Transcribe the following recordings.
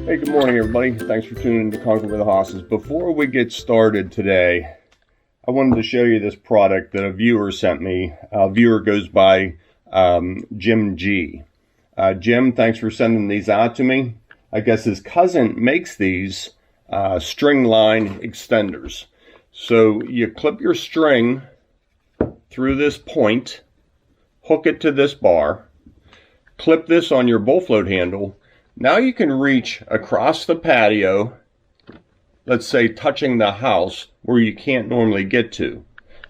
Hey, good morning, everybody. Thanks for tuning in to Conquer with the Hosses. Before we get started today, I wanted to show you this product that a viewer sent me. A viewer goes by Jim G. Jim, thanks for sending these out to me. I guess his cousin makes these string line extenders. So you clip your string through this point, hook it to this bar, clip this on your bull float handle. Now you can reach across the patio, let's say touching the house where you can't normally get to.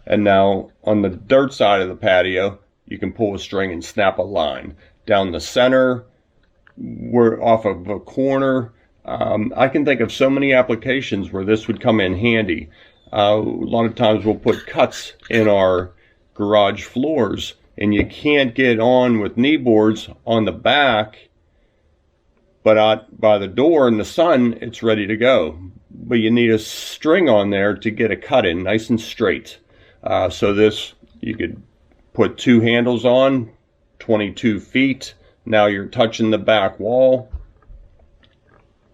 And now on the dirt side of the patio, you can pull a string and snap a line. Down the center, we're off of a corner. I can think of so many applications where this would come in handy. A lot of times we'll put cuts in our garage floors and you can't get on with knee boards on the back, but out by the door in the sun, it's ready to go. But you need a string on there to get a cut in nice and straight. So this, you could put two handles on, 22 feet. Now you're touching the back wall.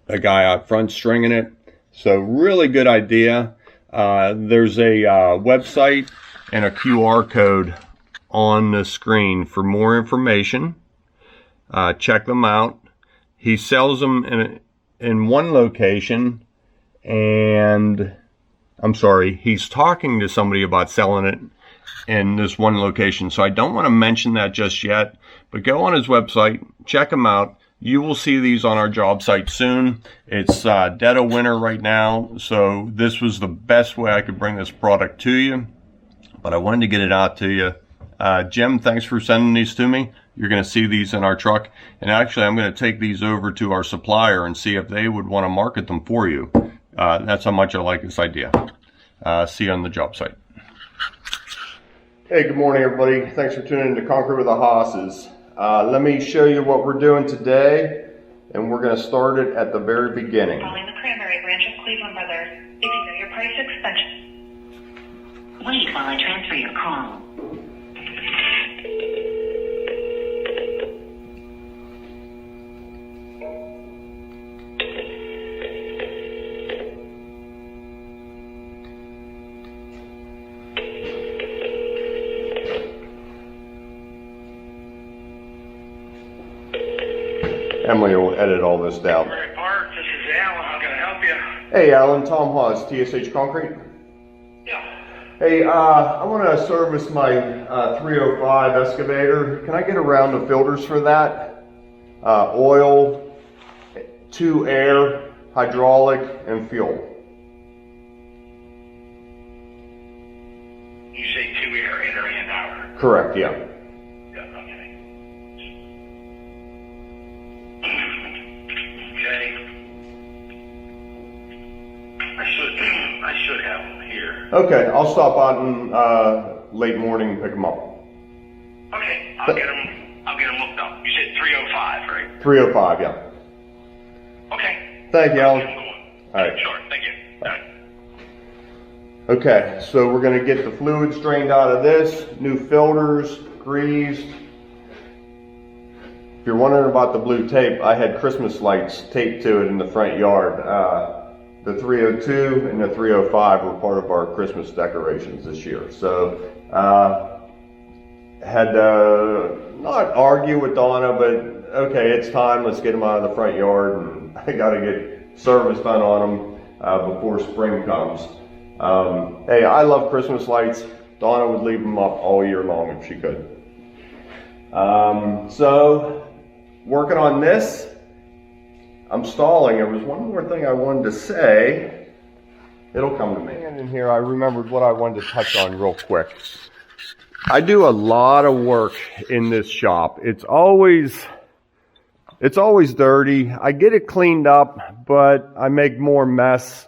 A guy out front stringing it. So really good idea. There's a website and a QR code on the screen for more information. Check them out. He sells them in one location, and I'm sorry, he's talking to somebody about selling it in this one location. So I don't want to mention that just yet, but go on his website, check him out. You will see these on our job site soon. It's dead of winter right now, so this was the best way I could bring this product to you, but I wanted to get it out to you. Jim, thanks for sending these to me. You're going to see these in our truck. And actually, I'm going to take these over to our supplier and see if they would want to market them for you. That's how much I like this idea. See you on the job site. Hey, good morning, everybody. Thanks for tuning in to Conquer with the Hosses. Let me show you what we're doing today, and we're going to start it at the very beginning. Calling the Cranberry branch of Cleveland Brothers. If you know your price extension. Wait while I transfer your call. Emily will edit all this down. Park, this is Alan. How can I help you? Hey, Alan. Tom Hawes, TSH Concrete. Yeah. Hey, I want to service my 305 excavator. Can I get a round of filters for that? Oil, 2 air, hydraulic, and fuel. You say 2 air, in or in hour? Correct, yeah. Yeah, okay. Okay. I should have them here. Okay, I'll stop out in late morning and pick them up. Okay, I'll get them looked up. You said 305, right? 305, yeah. Okay. Thank you, I'll Alan. get 'em going. All right. Sure, thank you. All right. Okay, so we're going to get the fluid strained out of this, new filters, greased. If you're wondering about the blue tape, I had Christmas lights taped to it in the front yard. The 302 and the 305 were part of our Christmas decorations this year. So, had to not argue with Donna, but okay, it's time, let's get them out of the front yard, and I got to get service done on them before spring comes. Hey, I love Christmas lights. Donna would leave them up all year long if she could. So, working on this. I'm stalling. There was one more thing I wanted to say. It'll come to me. And in here, I remembered what I wanted to touch on real quick. I do a lot of work in this shop. It's always dirty. I get it cleaned up, but I make more mess.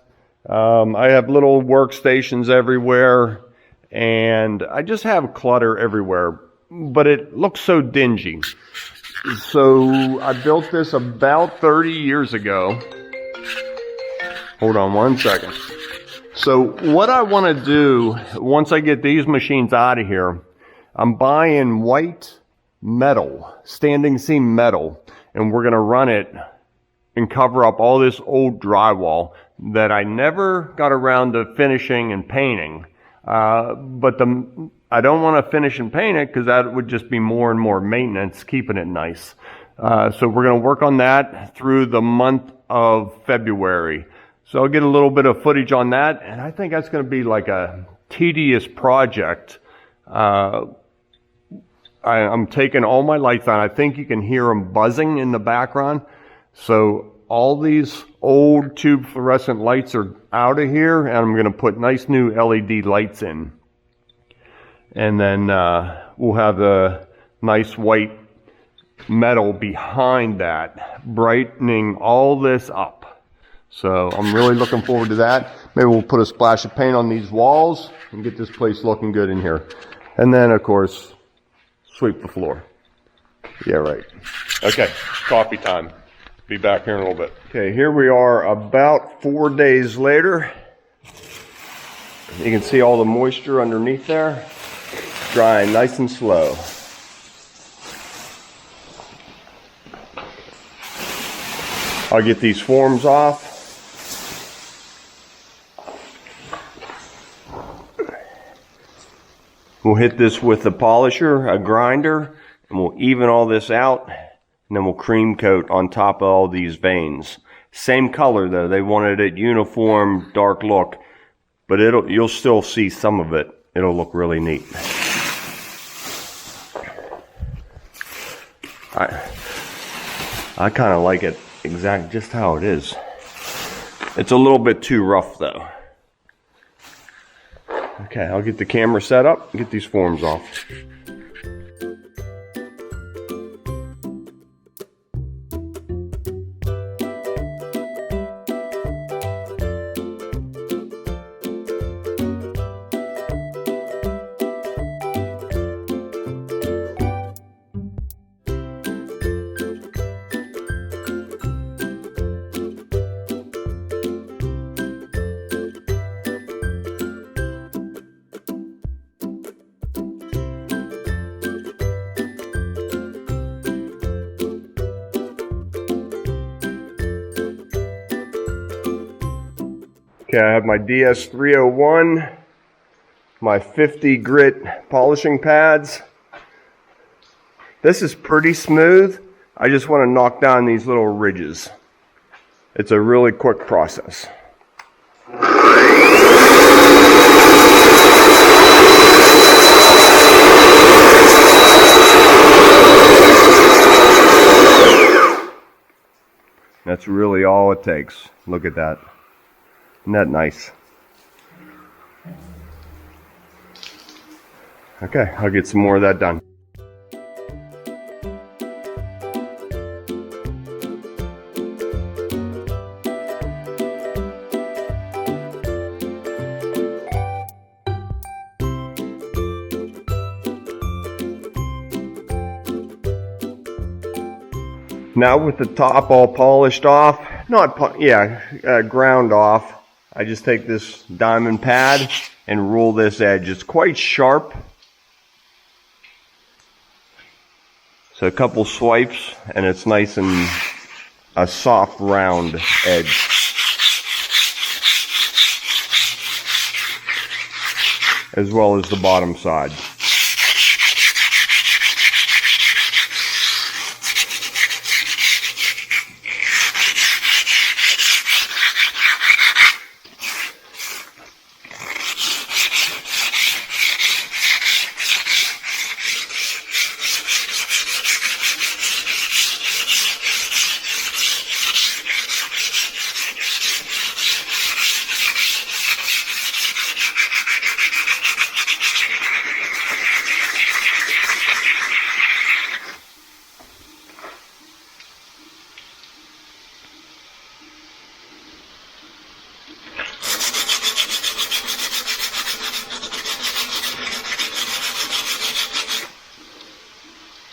I have little workstations everywhere, and I just have clutter everywhere, but it looks so dingy. So I built this about 30 years ago. Hold on one second. So what I want to do, once I get these machines out of here, I'm buying white metal, standing seam metal, and we're going to run it and cover up all this old drywall that I never got around to finishing and painting. But I don't want to finish and paint it because that would just be more and more maintenance, keeping it nice. So we're going to work on that through the month of February. So I'll get a little bit of footage on that, and I think that's going to be like a tedious project. I'm taking all my lights on. I think you can hear them buzzing in the background. So all these old tube fluorescent lights are out of here, and I'm going to put nice new LED lights in. And then we'll have the nice white metal behind that, brightening all this up. So I'm really looking forward to that. Maybe we'll put a splash of paint on these walls and get this place looking good in here. And then, of course, sweep the floor. Yeah, right. Okay, coffee time. Be back here in a little bit. Okay, here we are about 4 days later. You can see all the moisture underneath there. Drying nice and slow. I'll get these forms off. We'll hit this with a polisher, a grinder, and we'll even all this out, and then we'll cream coat on top of all these veins. Same color though, they wanted it uniform, dark look, but you'll still see some of it. It'll look really neat. I kind of like it just how it is. It's a little bit too rough though. Okay, I'll get the camera set up and get these forms off. Okay, I have my DS301, my 50 grit polishing pads. This is pretty smooth. I just want to knock down these little ridges. It's a really quick process. That's really all it takes. Look at that. Isn't that nice? Okay, I'll get some more of that done. Now with the top all polished off, ground off, I just take this diamond pad and rule this edge. It's quite sharp. So a couple swipes and it's nice and a soft round edge. As well as the bottom side.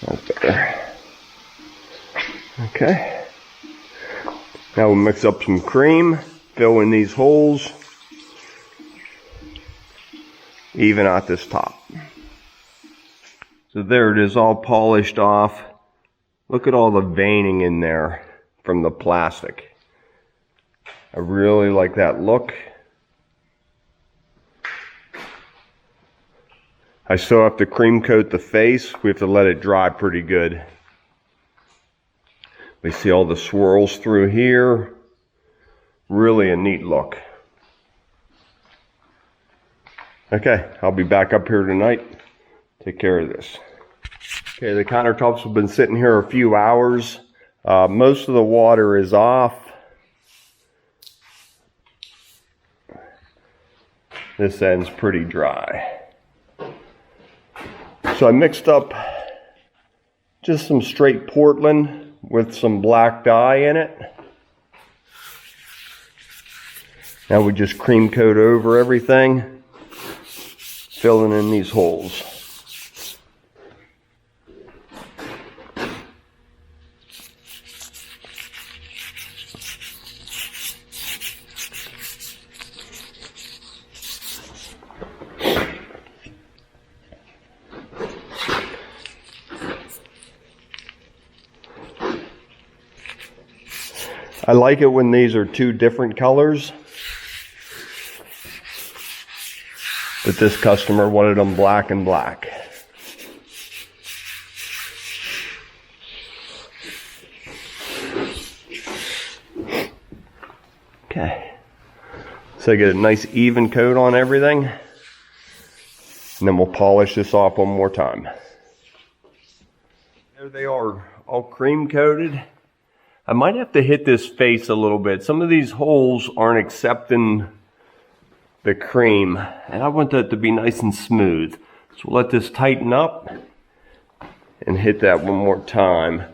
Right there. Okay. Now we'll mix up some cream, fill in these holes, even out this top. So there it is, all polished off. Look at all the veining in there from the plastic. I really like that look. I still have to cream coat the face. We have to let it dry pretty good. We see all the swirls through here. Really a neat look. Okay, I'll be back up here tonight. Take care of this. Okay, the countertops have been sitting here a few hours. Most of the water is off. This end's pretty dry. So I mixed up just some straight Portland with some black dye in it. Now we just cream coat over everything, filling in these holes. I like it when these are two different colors, but this customer wanted them black and black. Okay, so I get a nice even coat on everything, and then we'll polish this off one more time. There they are, all cream coated. I might have to hit this face a little bit. Some of these holes aren't accepting the cream, and I want that to be nice and smooth. So we'll let this tighten up and hit that one more time.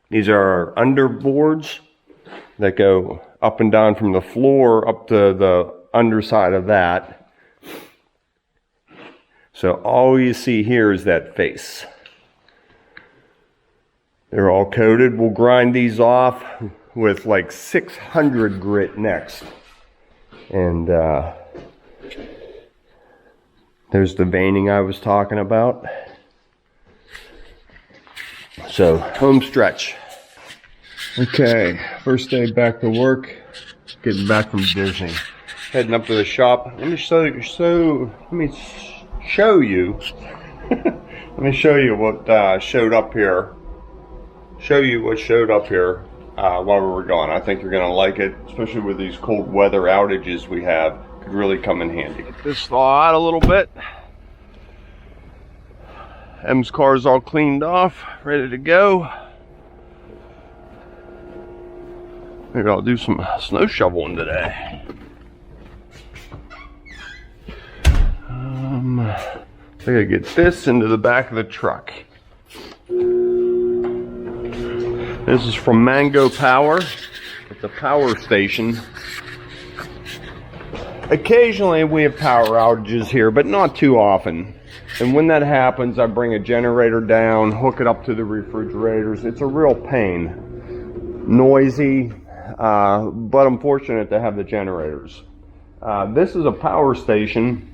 These are our underboards that go up and down from the floor up to the underside of that. So all you see here is that face. They're all coated. We'll grind these off with like 600 grit next. And there's the veining I was talking about. So, home stretch. Okay, first day back to work. Getting back from Disney. Heading up to the shop. Let me show you. Let me show you what showed up here. Show you what showed up here while we were gone. I think you're going to like it, especially with these cold weather outages we have. Could really come in handy. Get this thaw out a little bit. M's car's all cleaned off, ready to go. Maybe I'll do some snow shoveling today. I gotta get this into the back of the truck. This is from Mango Power. It's a power station. Occasionally we have power outages here, but not too often. And when that happens, I bring a generator down, hook it up to the refrigerators. It's a real pain. Noisy, but I'm fortunate to have the generators. This is a power station.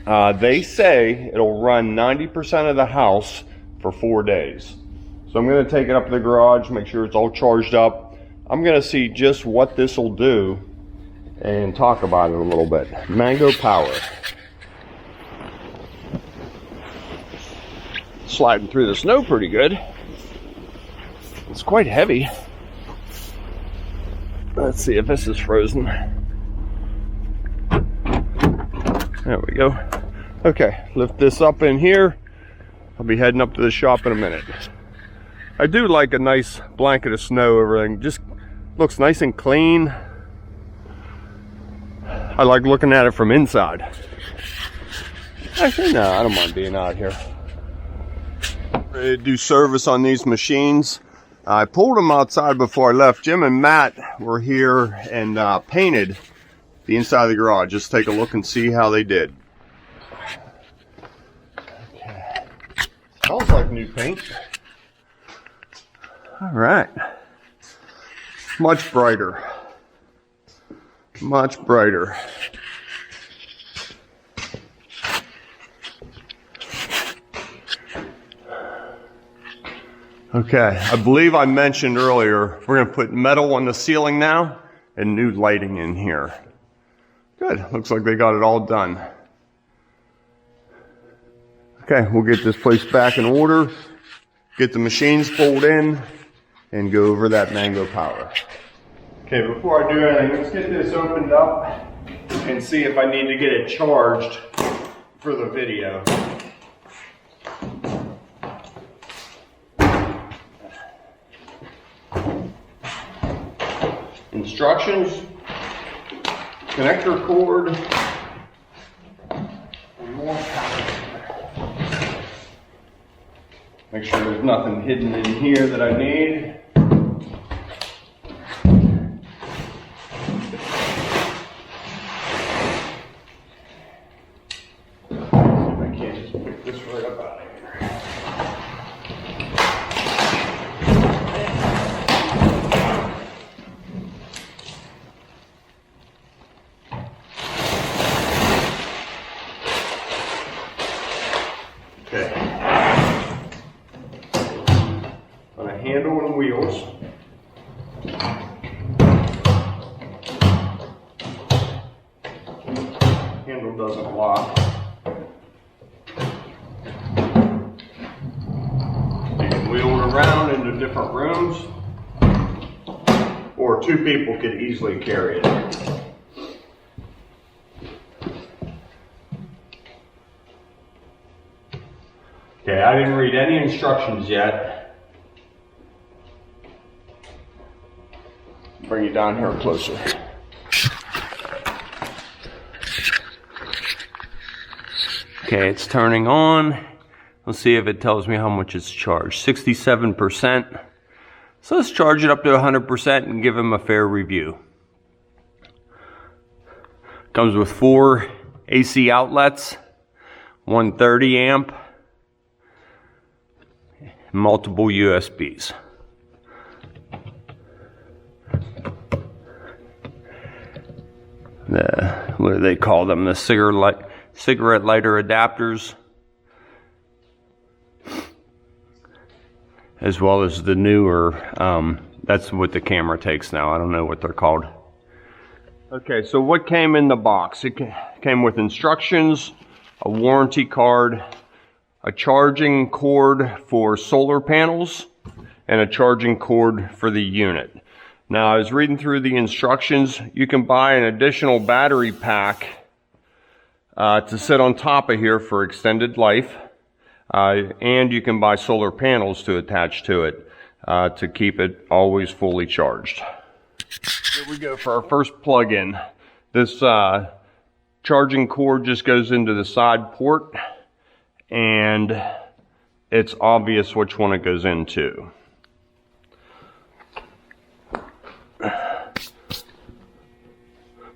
They say it'll run 90% of the house for 4 days. So I'm going to take it up to the garage, make sure it's all charged up. I'm going to see just what this will do and talk about it a little bit. Mango Power. Sliding through the snow pretty good. It's quite heavy. Let's see if this is frozen. There we go. Okay, lift this up in here. I'll be heading up to the shop in a minute. I do like a nice blanket of snow. Everything just looks nice and clean. I like looking at it from inside. Actually, no, I don't mind being out here. Ready to do service on these machines. I pulled them outside before I left. Jim and Matt were here and painted the inside of the garage. Just take a look and see how they did. Okay. Smells like new paint. All right. Much brighter. Much brighter. Okay, I believe I mentioned earlier, we're gonna put metal on the ceiling now and new lighting in here. Good, looks like they got it all done. Okay, we'll get this place back in order, get the machines pulled in, and go over that mango power. Okay, before I do anything, let's get this opened up and see if I need to get it charged for the video. Instructions, connector cord, and more power. Make sure there's nothing hidden in here that I need. I can't just pick this right up out of here. Okay. On a handle and wheels. Handle doesn't lock. You can wheel it around into different rooms, or two people could easily carry it. Okay, I didn't read any instructions yet. Bring you down here closer. Okay, it's turning on. Let's see if it tells me how much it's charged. 67%. So let's charge it up to 100% and give him a fair review. Comes with 4 AC outlets, 130 amp, multiple USBs. What do they call them? The cigarette lighter adapters, as well as the newer, that's what the camera takes now. I don't know what they're called. Okay, so what came in the box? It came with instructions, a warranty card, a charging cord for solar panels, and a charging cord for the unit. Now, I was reading through the instructions. You can buy an additional battery pack to sit on top of here for extended life, and you can buy solar panels to attach to it to keep it always fully charged. Here we go for our first plug-in. This charging cord just goes into the side port, and it's obvious which one it goes into.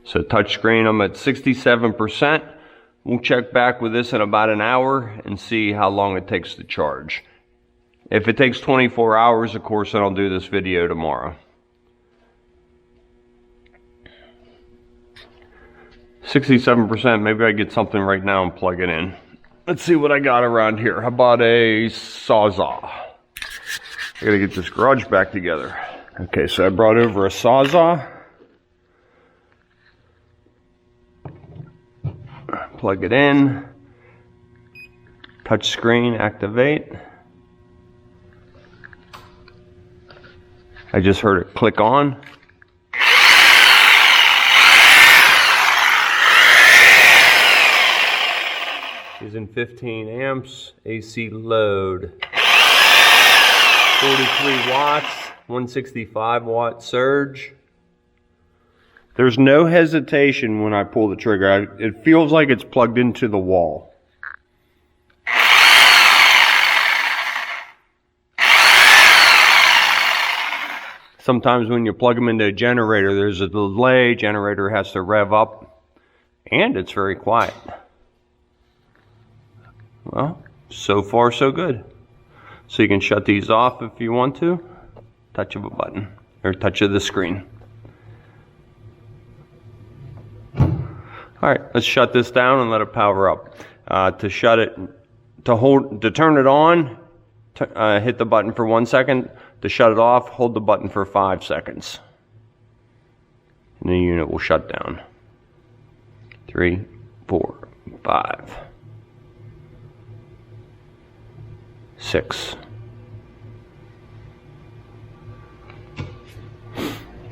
So touchscreen, I'm at 67%. We'll check back with this in about an hour and see how long it takes to charge. If it takes 24 hours, of course, then I'll do this video tomorrow. 67%, maybe I get something right now and plug it in. Let's see what I got around here. How about a Sawzall? I gotta get this garage back together. Okay, so I brought over a Sawzall. Plug it in. Touch screen, activate. I just heard it click on. Using 15 amps, AC load. 43 watts, 165 watt surge. There's no hesitation when I pull the trigger. It feels like it's plugged into the wall. Sometimes when you plug them into a generator, there's a delay. Generator has to rev up, and it's very quiet. Well, so far so good. So you can shut these off if you want to. Touch of a button, or touch of the screen. All right, let's shut this down and let it power up. To turn it on, hit the button for 1 second. To shut it off, hold the button for 5 seconds. And the unit will shut down. 3, 4, 5, 6.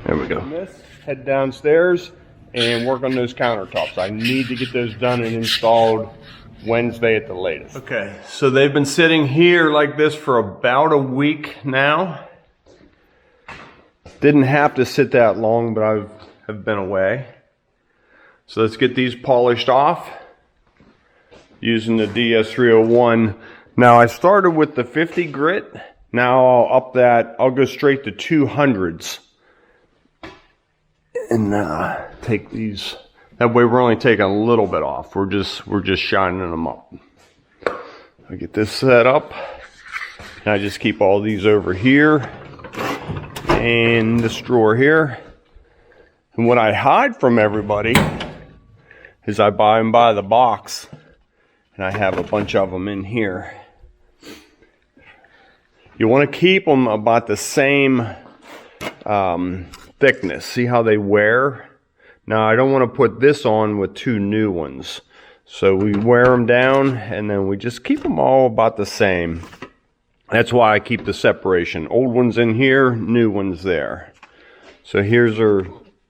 There we go. Head downstairs and work on those countertops. I need to get those done and installed Wednesday at the latest. Okay, so they've been sitting here like this for about a week now. Didn't have to sit that long, but I have been away. So let's get these polished off using the DS301. Now I started with the 50 grit. Now I'll up that. I'll go straight to 200s and take these. That way we're only taking a little bit off. We're just shining them up. I get this set up. And I just keep all these over here and this drawer here. And what I hide from everybody is I buy them by the box, and I have a bunch of them in here. You want to keep them about the same thickness. See how they wear? Now I don't want to put this on with 2 new ones. So we wear them down and then we just keep them all about the same. That's why I keep the separation. Old ones in here, new ones there. So these are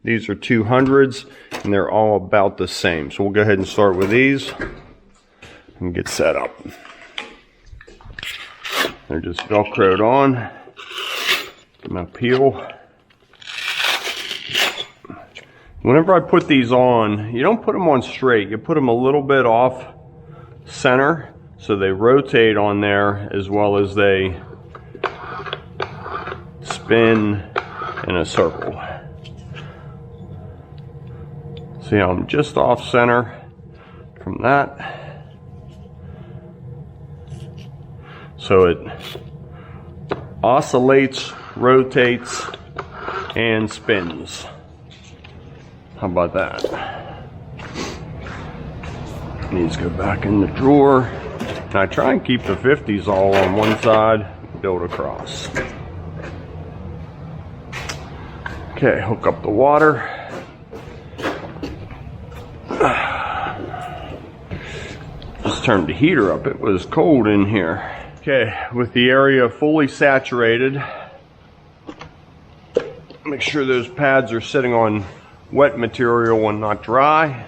200s and they're all about the same. So we'll go ahead and start with these and get set up. They're just Velcroed on. Get my peel. Whenever I put these on, you don't put them on straight. You put them a little bit off center so they rotate on there as well as they spin in a circle. See how I'm just off center from that. So it oscillates, rotates, and spins. How about that? These go back in the drawer. And I try and keep the 50s all on one side, build across. Okay, hook up the water. Just turned the heater up. It was cold in here. Okay, with the area fully saturated, make sure those pads are sitting on wet material and not dry.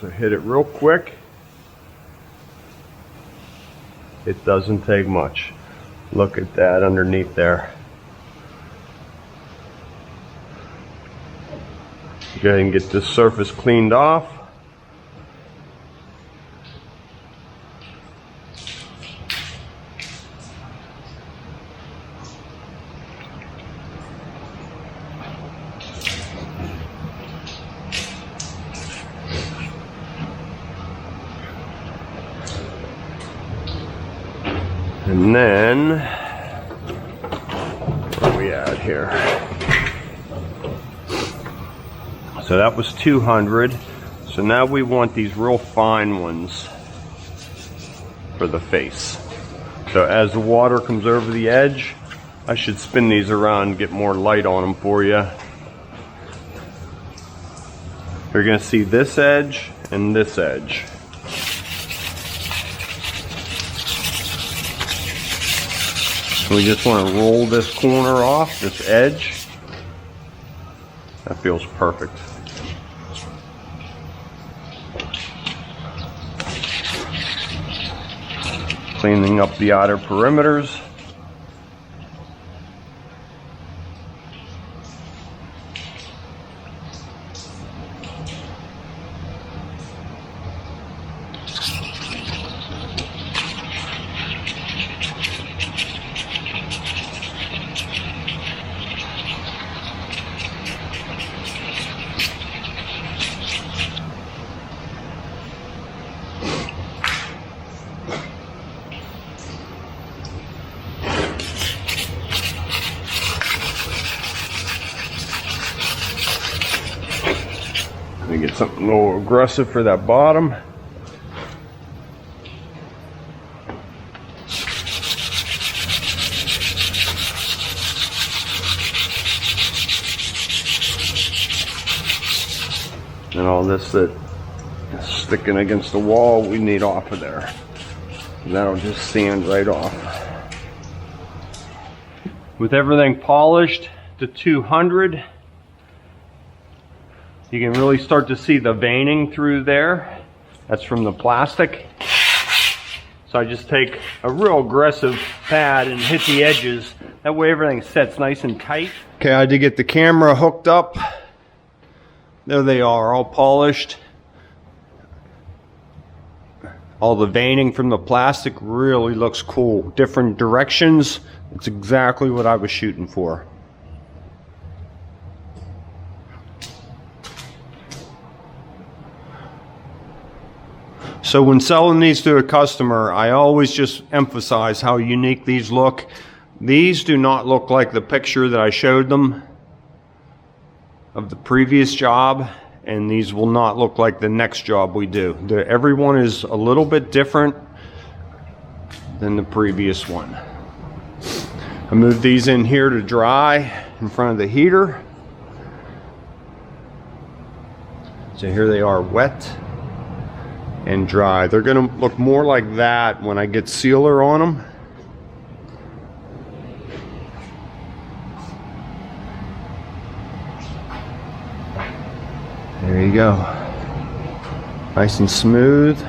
So hit it real quick. It doesn't take much. Look at that underneath there. Go ahead and get this surface cleaned off. And then, where are we at here? So that was 200. So now we want these real fine ones for the face. So as the water comes over the edge, I should spin these around and get more light on them for you. You're going to see this edge and this edge. We just want to roll this corner off, this edge. That feels perfect. Cleaning up the outer perimeters. Let me get something a little aggressive for that bottom. And all this that is sticking against the wall, we need off of there. And that'll just sand right off. With everything polished to 200, you can really start to see the veining through there. That's from the plastic. So I just take a real aggressive pad and hit the edges. That way everything sets nice and tight. Okay, I did get the camera hooked up. There they are, all polished. All the veining from the plastic really looks cool. Different directions. It's exactly what I was shooting for. So when selling these to a customer, I always just emphasize how unique these look. These do not look like the picture that I showed them of the previous job, and these will not look like the next job we do. Everyone is a little bit different than the previous one. I moved these in here to dry in front of the heater. So here they are, wet and dry. They're gonna look more like that when I get sealer on them. There you go. Nice and smooth.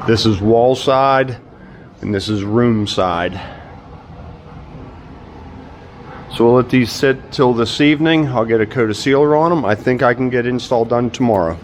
This is wall side and this is room side. So we'll let these sit till this evening. I'll get a coat of sealer on them. I think I can get install done tomorrow.